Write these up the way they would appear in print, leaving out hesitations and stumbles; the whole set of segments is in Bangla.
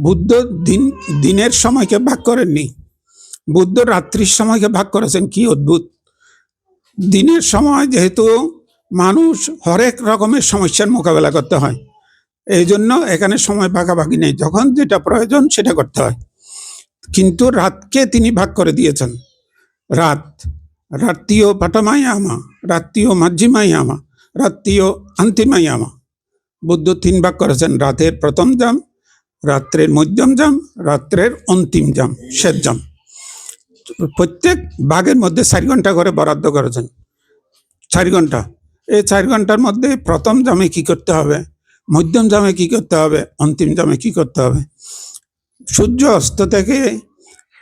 বুদ্ধ দিনের সময়কে ভাগ করেননি, বুদ্ধ রাত্রির সময়কে ভাগ করেছেন। কি অদ্ভুত! দিনের সময় যেহেতু মানুষ হরেক রকমের সমস্যার মোকাবেলা করতে হয়, এই জন্য এখানে সময় ভাগাভাগি নেই, যখন যেটা প্রয়োজন সেটা করতে হয়। কিন্তু রাতকে তিনি ভাগ করে দিয়েছেন। রাত্রিও পাঠমায়ামা, রাত্রিও মাঝিমায়ামা, রাত্রিও অন্তিমায়ামা। বুদ্ধ 3 ভাগ করেছেন: রাতের প্রথম জাম, রাত্রের মধ্যম জাম, রাত্রের অন্তিম জাম, শেষ জাম। প্রত্যেক ভাগের মধ্যে 4 ঘন্টা করে বরাদ্দ করেছেন। 4 ঘন্টা। এই 4 ঘন্টার মধ্যে প্রথম জামে কি করতে হবে, মধ্যম জামে কি করতে হবে, অন্তিম জামে কি করতে হবে। সূর্য অস্ত থেকে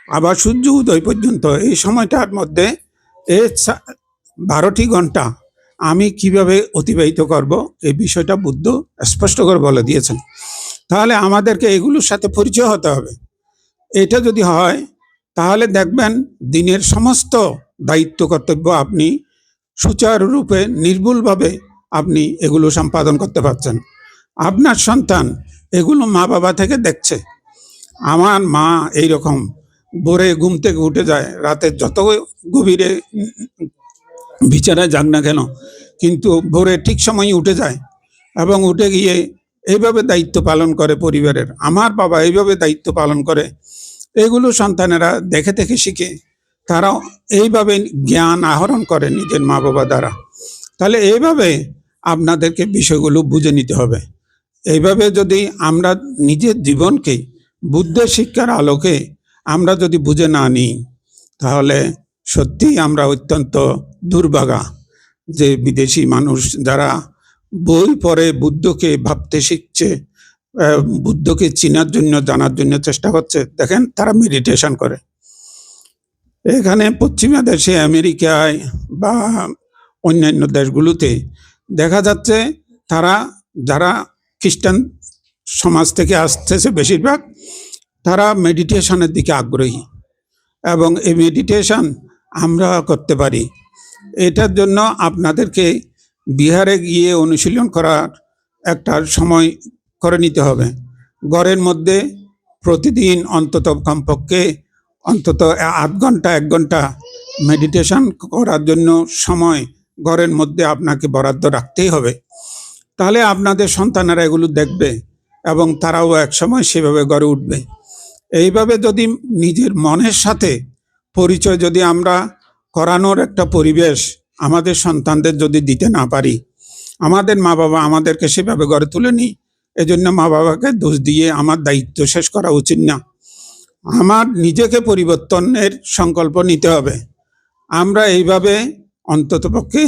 আবার সূর্য উদয় পর্যন্ত এই সময়টার মধ্যে এই 12টি ঘন্টা আমি কিভাবে অতিবাহিত করব, এই বিষয়টা বুদ্ধ স্পষ্ট করে বলে দিয়েছেন। তাহলে আমাদেরকে এগুলোর সাথে পরিচয় হতে হবে। এটা যদি হয় তাহলে দেখবেন দিনের সমস্ত দায়িত্ব কর্তব্য আপনি সুচারুরূপে নির্ভুলভাবে আপনি এগুলো সম্পাদন করতে পারছেন। আপনার সন্তান এগুলো মা বাবা থেকে দেখছে। আমার মা এইরকম ভোরে ঘুম থেকে উঠে যায়, রাতে যত গভীরে বিছানায় যাক না কেন, কিন্তু ভোরে ঠিক সময় উঠে যায় এবং উঠে গিয়ে এইভাবে দায়িত্ব পালন করে পরিবারের। আমার বাবা এইভাবে দায়িত্ব পালন করে। এগুলো সন্তানেরা দেখে দেখে শিখে, তারা এইভাবে জ্ঞান আহরণ করে নিজের মা বাবা দ্বারা। তাহলে এইভাবে আপনাদেরকে বিষয়গুলো বুঝে নিতে হবে। এইভাবে যদি আমরা নিজের জীবনকে বুদ্ধের শিক্ষার আলোকে আমরা যদি বুঝে না নিই, তাহলে সত্যি আমরা অত্যন্ত দুর্ভাগা যে বিদেশি মানুষ যারা বই পড়ে বুদ্ধকে ভাবতে শিখছে, বুদ্ধকে চেনার জন্য জানার জন্য চেষ্টা করছে। দেখেন তারা মেডিটেশন করে। এখানে পশ্চিমা দেশে, আমেরিকায় বা অন্যান্য দেশগুলোতে দেখা যাচ্ছে তারা যারা খ্রিস্টান সমাজ থেকে আসতেছে বেশিরভাগ, তারা মেডিটেশনের দিকে আগ্রহী এবং এই মেডিটেশন আমরা করতে পারি। এটার জন্য আপনাদেরকে বিহারে গিয়ে অনুশীলন করার একটা সময় করে নিতে হবে। ঘরের মধ্যে প্রতিদিন অন্তত কমপক্ষে অন্তত 8 ঘন্টা 1 ঘন্টা মেডিটেশন করার জন্য সময় ঘরের মধ্যে আপনাকে বরাদ্দ রাখতেই হবে। তাহলে আপনাদের সন্তানেরা এগুলো দেখবে এবং তারাও একসময় সেভাবে গড়ে উঠবে। এইভাবে যদি নিজের মনের সাথে পরিচয় যদি আমরা করানোর একটা পরিবেশ আমাদের সন্তানদের যদি দিতে না পারি, আমাদের মা বাবা আমাদেরকে সেভাবে গড়ে তুলেনি, এজন্য মা বাবাকে দোষ দিয়ে আমার দায়িত্ব শেষ করা উচিত না। আমার নিজেকে পরিবর্তনের সংকল্প নিতে হবে। আমরা এইভাবে অন্ততপক্ষে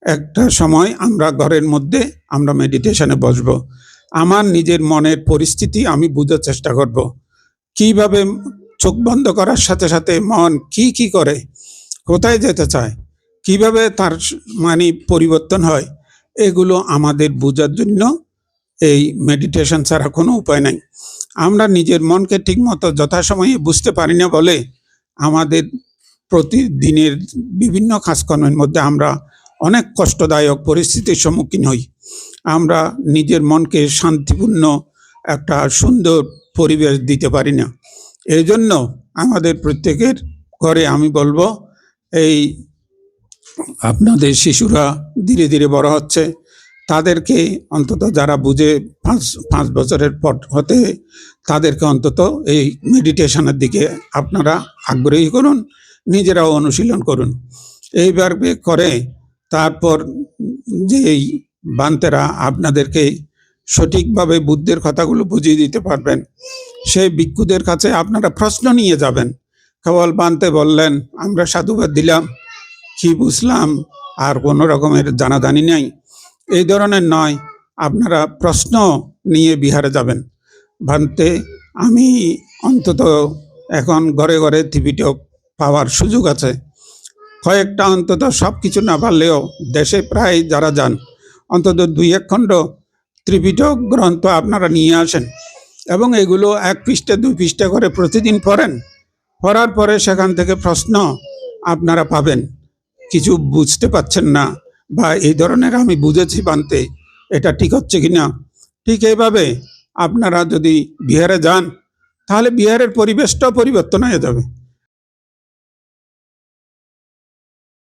একটা সময় আমরা ঘরের মধ্যে আমরা মেডিটেশনে বসব। আমার নিজের মনের পরিস্থিতি আমি বুঝার চেষ্টা করব। কিভাবে চোখ বন্ধ করার সাথে সাথে মন কি কি করে, কোথায় যেতে চায়, কিভাবে তার মানে পরিবর্তন হয়, এগুলো আমাদের বোঝার জন্য এই মেডিটেশন ছাড়া কোনো উপায় নাই। আমরা নিজের মনকে ঠিকমতো যথাসময়ে বুঝতে পারি না বলে আমাদের প্রতিদিনের বিভিন্ন কাজকর্মের মধ্যে আমরা অনেক কষ্টদায়ক পরিস্থিতির সম্মুখীন হই। আমরা নিজের মনকে শান্তিপূর্ণ একটা সুন্দর পরিবেশ দিতে পারি না। এই জন্য আমাদের প্রত্যেকের ঘরে আমি বলবো, এই আপনাদের শিশুরা ধীরে ধীরে বড় হচ্ছে, তাদেরকে অন্তত যারা বুঝে 5 বছরের পর হতে তাদেরকে অন্তত এই মেডিটেশনের দিকে আপনারা আগ্রহী করুন, নিজেরাও অনুশীলন করুন। এইভাবে করে তারপর যেই বান্তেরা আপনাদেরকে সঠিকভাবে বুদ্ধের কথাগুলো বুঝিয়ে দিতে পারবেন, সেই ভিক্ষুদের কাছে আপনারা প্রশ্ন নিয়ে যাবেন। কেবল বান্তে বললেন, আমরা সাধুবাদ দিলাম, কি বুঝলাম আর কোনো রকমের জানাজানি নেই, এই ধরনের নয়। আপনারা প্রশ্ন নিয়ে বিহারে যাবেন। ভান্তে আমি অন্তত এখন ঘরে ঘরে ত্রিপিটক পাওয়ার সুযোগ আছে, কয়েকটা অন্তত সব কিছু না পারলেও দেশে প্রায় যারা যান অন্তত 2-1 খণ্ড ত্রিপিটক গ্রন্থ আপনারা নিয়ে আসেন এবং এগুলো 1 পৃষ্ঠা 2 পৃষ্ঠা করে প্রতিদিন পড়েন। পড়ার পরে সেখান থেকে প্রশ্ন আপনারা পাবেন। কিছু বুঝতে পারছেন না বা এই ধরনের আমি বুঝেছি বানতে, এটা ঠিক হচ্ছে কিনা, ঠিক এইভাবে আপনারা যদি বিহারে যান তাহলে বিহারের পরিবেশটাও পরিবর্তন হয়ে যাবে।